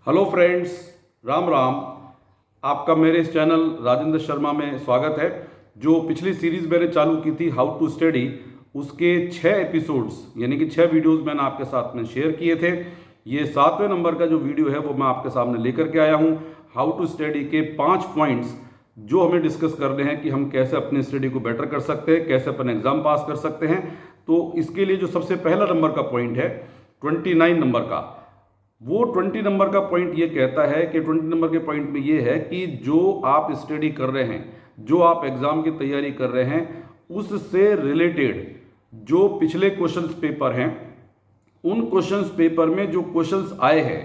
Hello friends, Ram Ram. आपका मेरे इस चैनल राजेंद्र शर्मा में स्वागत है। जो पिछली सीरीज मैंने चालू की थी हाउ टू स्टडी, उसके 6 एपिसोड्स यानी कि 6 वीडियोस मैंने आपके साथ में शेयर किए थे। ये 7वें नंबर का जो वीडियो है वो मैं आपके सामने लेकर के आया हूँ। हाउ टू स्टडी के 5 पॉइंट्स जो हमें डिस्कस करने हैं कि हम कैसे अपनी स्टडी को बेटर कर सकते हैं, कैसे अपन एग्जाम पास कर सकते हैं। तो इसके लिए जो सबसे पहला नंबर का पॉइंट है 29 नंबर का, वो 20 नंबर का पॉइंट ये कहता है कि 20 नंबर के पॉइंट में ये है कि जो आप स्टडी कर रहे हैं, जो आप एग्जाम की तैयारी कर रहे हैं, उससे रिलेटेड जो पिछले क्वेश्चंस पेपर हैं, उन क्वेश्चंस पेपर में जो क्वेश्चंस आए हैं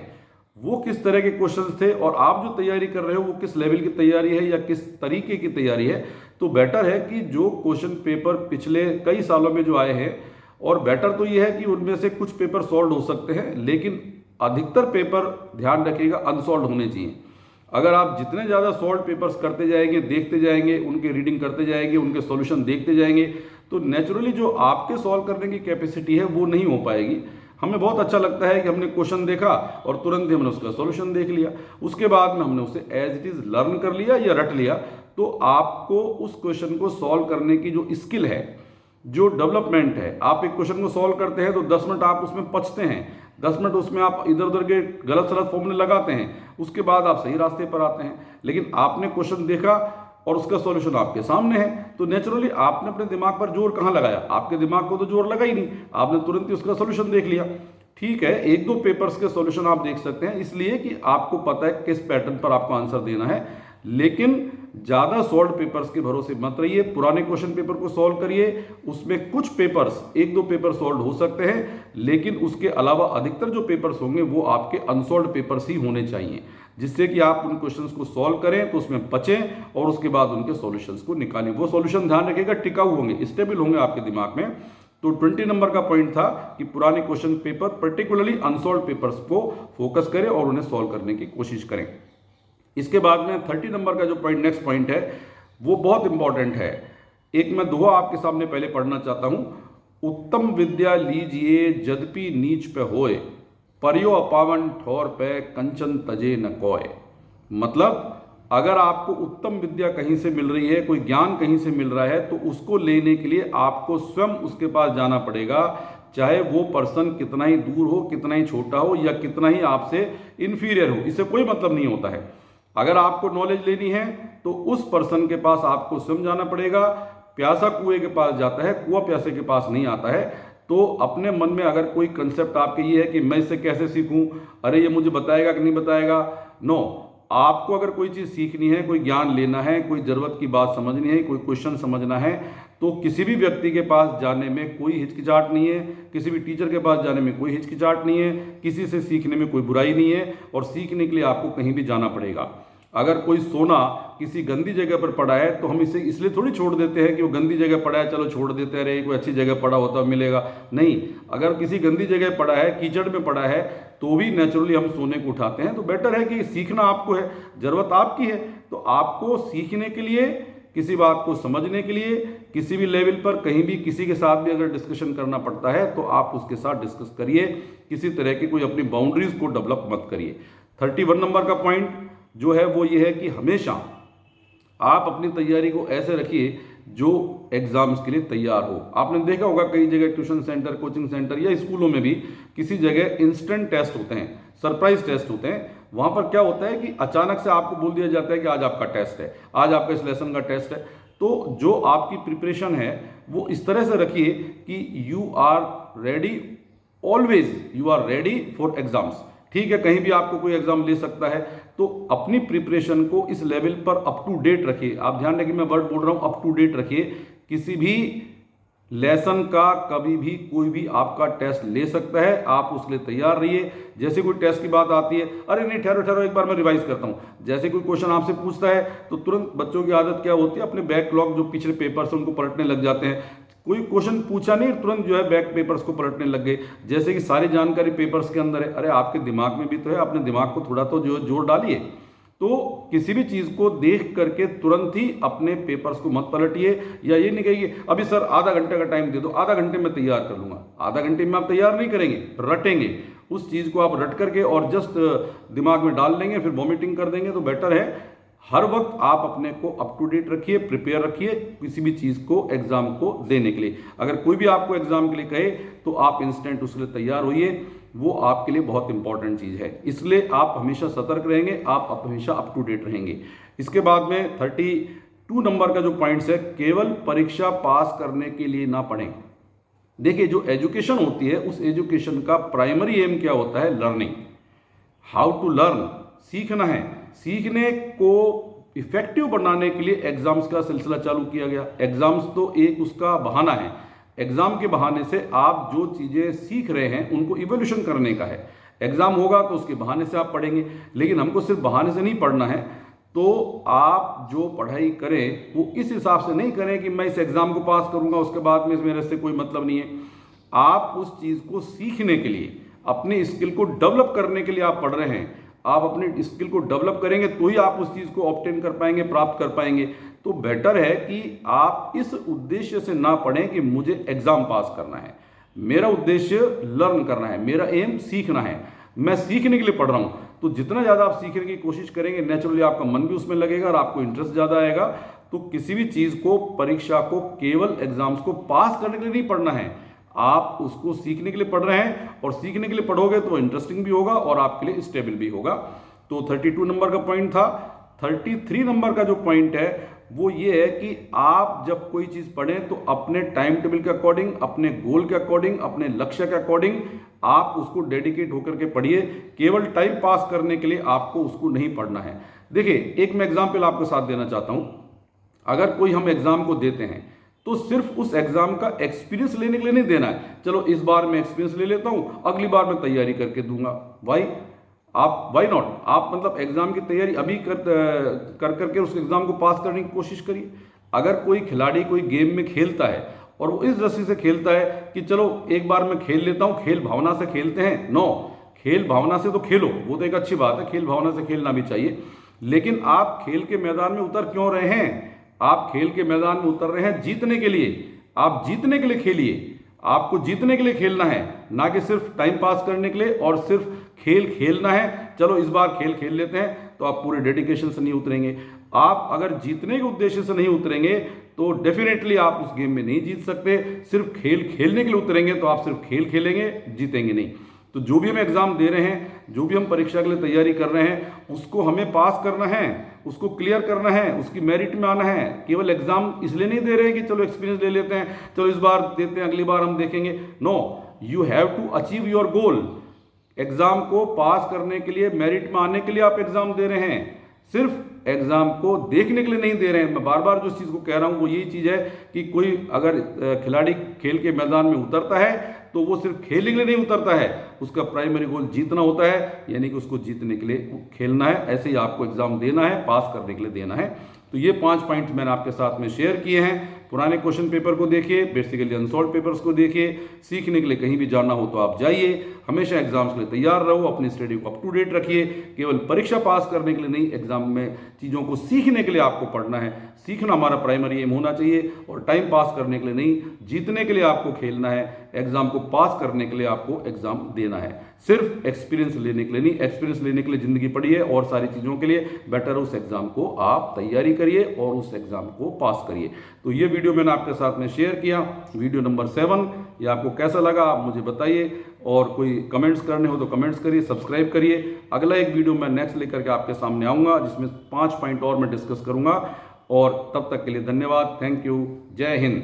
वो किस तरह के क्वेश्चंस थे और आप जो तैयारी कर रहे हो वो किस लेवल की तैयारी है या किस तरीके की तैयारी है। तो बेटर है कि जो क्वेश्चन पेपर पिछले कई सालों में जो आए हैं, और बेटर तो ये है कि उनमें से कुछ पेपर सॉल्व हो सकते हैं, लेकिन अधिकतर पेपर ध्यान रखिएगा अनसॉल्व होने चाहिए। अगर आप जितने ज़्यादा सॉल्व पेपर्स करते जाएंगे, देखते जाएंगे, उनके रीडिंग करते जाएंगे, उनके सॉल्यूशन देखते जाएंगे, तो नेचुरली जो आपके सॉल्व करने की कैपेसिटी है वो नहीं हो पाएगी। हमें बहुत अच्छा लगता है कि हमने क्वेश्चन देखा और तुरंत ही हमने उसका सॉल्यूशन देख लिया, उसके बाद में हमने उसे एज इट इज़ लर्न कर लिया या रट लिया। तो आपको उस क्वेश्चन को सॉल्व करने की जो स्किल है, जो डेवलपमेंट है, आप एक क्वेश्चन को सॉल्व करते हैं तो 10 मिनट आप उसमें पचते हैं, 10 मिनट उसमें आप इधर उधर के गलत सलत फॉर्मूले लगाते हैं, उसके बाद आप सही रास्ते पर आते हैं। लेकिन आपने क्वेश्चन देखा और उसका सॉल्यूशन आपके सामने है, तो नेचुरली आपने अपने दिमाग पर जोर कहाँ लगाया? आपके दिमाग को तो जोर लगा ही नहीं, आपने तुरंत ही उसका सॉल्यूशन देख लिया। ठीक है, एक दो पेपर्स के सॉल्यूशन आप देख सकते हैं इसलिए कि आपको पता है किस पैटर्न पर आपको आंसर देना है, लेकिन ज़्यादा सॉल्व पेपर्स के भरोसे मत रहिए। पुराने क्वेश्चन पेपर को सॉल्व करिए, उसमें कुछ पेपर्स, एक दो पेपर सॉल्व हो सकते हैं, लेकिन उसके अलावा अधिकतर जो पेपर्स होंगे वो आपके अनसॉल्व पेपर्स ही होने चाहिए, जिससे कि आप उन क्वेश्चंस को सॉल्व करें तो उसमें बचें और उसके बाद उनके सॉल्यूशंस को निकालें। वो सॉल्यूशन ध्यान रखिएगा टिकाऊ होंगे, स्टेबल होंगे आपके दिमाग में। तो 20 नंबर का पॉइंट था कि पुराने question paper, particularly unsolved papers को फोकस करें और उन्हें सॉल्व करने की कोशिश करें। इसके बाद में 30 नंबर का जो पॉइंट, नेक्स्ट पॉइंट है, वो बहुत इंपॉर्टेंट है। एक मैं दोहा आपके सामने पहले पढ़ना चाहता हूं। उत्तम विद्या लीजिए यद्यपि नीच पे होए, परियो अपावन ठोर पे कंचन तजे न कोय। मतलब अगर आपको उत्तम विद्या कहीं से मिल रही है, कोई ज्ञान कहीं से मिल रहा है, तो उसको लेने के लिए आपको स्वयं उसके पास जाना पड़ेगा, चाहे वो पर्सन कितना ही दूर हो, कितना ही छोटा हो या कितना ही आपसे इन्फीरियर हो, इससे कोई मतलब नहीं होता है। अगर आपको नॉलेज लेनी है तो उस पर्सन के पास आपको स्वयं जाना पड़ेगा। प्यासा कुएं के पास जाता है, कुआं प्यासे के पास नहीं आता है। तो अपने मन में अगर कोई कंसेप्ट आपके ये है कि मैं इसे कैसे सीखूं, अरे ये मुझे बताएगा कि नहीं बताएगा, नो। आपको अगर कोई चीज़ सीखनी है, कोई ज्ञान लेना है, कोई ज़रूरत की बात समझनी है, कोई क्वेश्चन समझना है, तो किसी भी व्यक्ति के पास जाने में कोई हिचकिचाहट नहीं है, किसी भी टीचर के पास जाने में कोई हिचकिचाहट नहीं है, किसी से सीखने में कोई बुराई नहीं है, और सीखने के लिए आपको कहीं भी जाना पड़ेगा। अगर कोई सोना किसी गंदी जगह पर पड़ा है तो हम इसे इसलिए थोड़ी छोड़ देते हैं कि वो गंदी जगह पड़ा है, चलो छोड़ देते रहे, कोई अच्छी जगह पड़ा होता मिलेगा, नहीं। अगर किसी गंदी जगह पड़ा है, कीचड़ में पड़ा है, तो भी नेचुरली हम सोने को उठाते हैं। तो बेटर है कि सीखना आपको है, ज़रूरत आपकी है, तो आपको सीखने के लिए, किसी बात को समझने के लिए, किसी भी लेवल पर कहीं भी किसी के साथ भी अगर डिस्कशन करना पड़ता है तो आप उसके साथ डिस्कस करिए, किसी तरह की कोई अपनी बाउंड्रीज को डेवलप मत करिए। 31 नंबर का पॉइंट जो है वो ये है कि हमेशा आप अपनी तैयारी को ऐसे रखिए जो एग्जाम्स के लिए तैयार हो। आपने देखा होगा कई जगह ट्यूशन सेंटर, कोचिंग सेंटर या स्कूलों में भी किसी जगह इंस्टेंट टेस्ट होते हैं, सरप्राइज टेस्ट होते हैं। वहां पर क्या होता है कि अचानक से आपको बोल दिया जाता है कि आज आपका टेस्ट है, आज आपका इस लेसन का टेस्ट है। तो जो आपकी प्रिपरेशन है वो इस तरह से रखिए कि you are ready, always you are ready for exams. ठीक है, कहीं भी आपको कोई एग्जाम ले सकता है, तो अपनी प्रिपरेशन को इस लेवल पर अप टू डेट रखिए। आप ध्यान रखिए, मैं वर्ड बोल रहा हूं अप टू डेट रखिए। किसी भी लेसन का कभी भी कोई भी आपका टेस्ट ले सकता है, आप उसके लिए तैयार रहिए। जैसे कोई टेस्ट की बात आती है, अरे नहीं ठहरो ठहरो एक बार मैं रिवाइज करता हूं। जैसे कोई क्वेश्चन आपसे पूछता है तो तुरंत बच्चों की आदत क्या होती है, अपने बैकलॉग जो पिछले पेपर्स उनको पलटने लग जाते हैं। कोई क्वेश्चन पूछा नहीं, तुरंत जो है बैक पेपर्स को पलटने लग गए, जैसे कि सारी जानकारी पेपर्स के अंदर है। अरे आपके दिमाग में भी तो है, अपने दिमाग को थोड़ा तो जो जोर डालिए। तो किसी भी चीज़ को देख करके तुरंत ही अपने पेपर्स को मत पलटिए, या ये नहीं कहिए अभी सर आधा घंटे का टाइम दे दो, आधा घंटे में तैयार कर लूंगा। आधा घंटे में आप तैयार नहीं करेंगे, रटेंगे। उस चीज़ को आप रट करके और जस्ट दिमाग में डाल लेंगे फिर वॉमिटिंग कर देंगे तो बेटर है हर वक्त आप अपने को अप टू डेट रखिए, प्रिपेयर रखिए किसी भी चीज़ को एग्जाम को देने के लिए। अगर कोई भी आपको एग्जाम के लिए कहे तो आप इंस्टेंट उसके लिए तैयार होइए, वो आपके लिए बहुत इंपॉर्टेंट चीज़ है। इसलिए आप हमेशा सतर्क रहेंगे, आप हमेशा अप टू डेट रहेंगे। इसके बाद में 32 नंबर का जो पॉइंट्स है, केवल परीक्षा पास करने के लिए ना पढ़ें। देखिए जो एजुकेशन होती है उस एजुकेशन का प्राइमरी एम क्या होता है? लर्निंग, हाउ टू लर्न, सीखना है। सीखने को इफेक्टिव बनाने के लिए एग्जाम्स का सिलसिला चालू किया गया। एग्जाम्स तो एक उसका बहाना है, एग्जाम के बहाने से आप जो चीज़ें सीख रहे हैं उनको इवोल्यूशन करने का है। एग्जाम होगा तो उसके बहाने से आप पढ़ेंगे, लेकिन हमको सिर्फ बहाने से नहीं पढ़ना है। तो आप जो पढ़ाई करें वो इस हिसाब से नहीं करें कि मैं इस एग्जाम को पास करूंगा उसके बाद में मेरे से कोई मतलब नहीं है। आप उस चीज़ को सीखने के लिए, अपने स्किल को डेवलप करने के लिए आप पढ़ रहे हैं। आप अपने स्किल को डेवलप करेंगे तो ही आप उस चीज़ को ऑब्टेन कर पाएंगे, प्राप्त कर पाएंगे। तो बेटर है कि आप इस उद्देश्य से ना पढ़ें कि मुझे एग्जाम पास करना है। मेरा उद्देश्य लर्न करना है, मेरा एम सीखना है, मैं सीखने के लिए पढ़ रहा हूँ। तो जितना ज़्यादा आप सीखने की कोशिश करेंगे नेचुरली आपका मन भी उसमें लगेगा और आपको इंटरेस्ट ज़्यादा आएगा। तो किसी भी चीज़ को, परीक्षा को केवल एग्जाम्स को पास करने के लिए नहीं पढ़ना है, आप उसको सीखने के लिए पढ़ रहे हैं। और सीखने के लिए पढ़ोगे तो इंटरेस्टिंग भी होगा और आपके लिए स्टेबल भी होगा। तो 32 नंबर का पॉइंट था। 33 नंबर का जो पॉइंट है वो ये है कि आप जब कोई चीज़ पढ़ें तो अपने टाइम टेबल के अकॉर्डिंग, अपने गोल के अकॉर्डिंग, अपने लक्ष्य के अकॉर्डिंग आप उसको डेडिकेट होकर के पढ़िए। केवल टाइम पास करने के लिए आपको उसको नहीं पढ़ना है। देखिए एक मैं एग्जाम्पल आपको साथ देना चाहता हूं। अगर कोई हम एग्जाम को देते हैं तो सिर्फ उस एग्जाम का एक्सपीरियंस लेने के लिए नहीं देना है, चलो इस बार मैं एक्सपीरियंस ले लेता हूं, अगली बार मैं तैयारी करके दूंगा। Why not? आप मतलब एग्जाम की तैयारी अभी कर करके उस एग्जाम को पास करने की कोशिश करिए। अगर कोई खिलाड़ी कोई गेम में खेलता है और वो इस दृष्टि से खेलता है कि चलो एक बार मैं खेल लेता हूं, खेल भावना से खेलते हैं, नो, खेल भावना से तो खेलो, वो तो एक अच्छी बात है, खेल भावना से खेलना भी चाहिए। लेकिन आप खेल के मैदान में उतर क्यों रहे हैं? आप खेल के मैदान में उतर रहे हैं जीतने के लिए। आप जीतने के लिए खेलिए, आपको जीतने के लिए खेलना है, ना कि सिर्फ टाइम पास करने के लिए और सिर्फ खेल खेलना है। चलो इस बार खेल खेल लेते हैं, तो आप पूरे डेडिकेशन से नहीं उतरेंगे। आप अगर जीतने के उद्देश्य से नहीं उतरेंगे तो डेफिनेटली आप उस गेम में नहीं जीत सकते। सिर्फ खेल खेलने के लिए उतरेंगे तो आप सिर्फ खेल खेलेंगे, जीतेंगे नहीं। तो जो भी हम एग्जाम दे रहे हैं, जो भी हम परीक्षा के लिए तैयारी कर रहे हैं, उसको हमें पास करना है, उसको क्लियर करना है, उसकी मेरिट में आना है। केवल एग्जाम इसलिए नहीं दे रहे हैं कि चलो एक्सपीरियंस ले लेते हैं, चलो इस बार देते हैं, अगली बार हम देखेंगे। No, you have to achieve your goal. Exam को पास करने के लिए, मेरिट में आने के लिए आप एग्जाम दे रहे हैं, सिर्फ एग्जाम को देखने के लिए नहीं दे रहे हैं। मैं बार बार जो चीज़ को कह रहा हूं वो यही चीज़ है कि कोई अगर खिलाड़ी खेल के मैदान में उतरता है तो वो सिर्फ खेलने के लिए नहीं उतरता है, उसका प्राइमरी गोल जीतना होता है, यानी कि उसको जीतने के लिए खेलना है। ऐसे ही आपको एग्जाम देना है, पास करने के लिए देना है। तो ये 5 पॉइंट्स मैंने आपके साथ में शेयर किए हैं। पुराने क्वेश्चन पेपर को देखिए, बेसिकली अनसॉल्व पेपर्स को देखिए। सीखने के लिए कहीं भी जाना हो तो आप जाइए। हमेशा एग्जाम्स के लिए तैयार रहो, अपनी स्टडी को अप टू डेट रखिए। केवल परीक्षा पास करने के लिए नहीं, एग्जाम में चीज़ों को सीखने के लिए आपको पढ़ना है। सीखना हमारा प्राइमरी एम होना चाहिए और टाइम पास करने के लिए नहीं, जीतने के लिए आपको खेलना है। एग्जाम को पास करने के लिए आपको एग्जाम देना है, सिर्फ एक्सपीरियंस लेने के लिए नहीं। एक्सपीरियंस लेने के लिए जिंदगी पड़ी है और सारी चीज़ों के लिए। बेटर उस एग्जाम को आप तैयारी करिए और उस एग्जाम को पास करिए। तो ये वीडियो मैंने आपके साथ में शेयर किया, वीडियो नंबर 7। ये आपको कैसा लगा आप मुझे बताइए, और कोई कमेंट्स करने हो तो कमेंट्स करिए, सब्सक्राइब करिए। अगला एक वीडियो मैं नेक्स्ट लेकर के आपके सामने आऊँगा जिसमें 5 पॉइंट और मैं डिस्कस करूँगा। और तब तक के लिए धन्यवाद, थैंक यू, जय हिंद।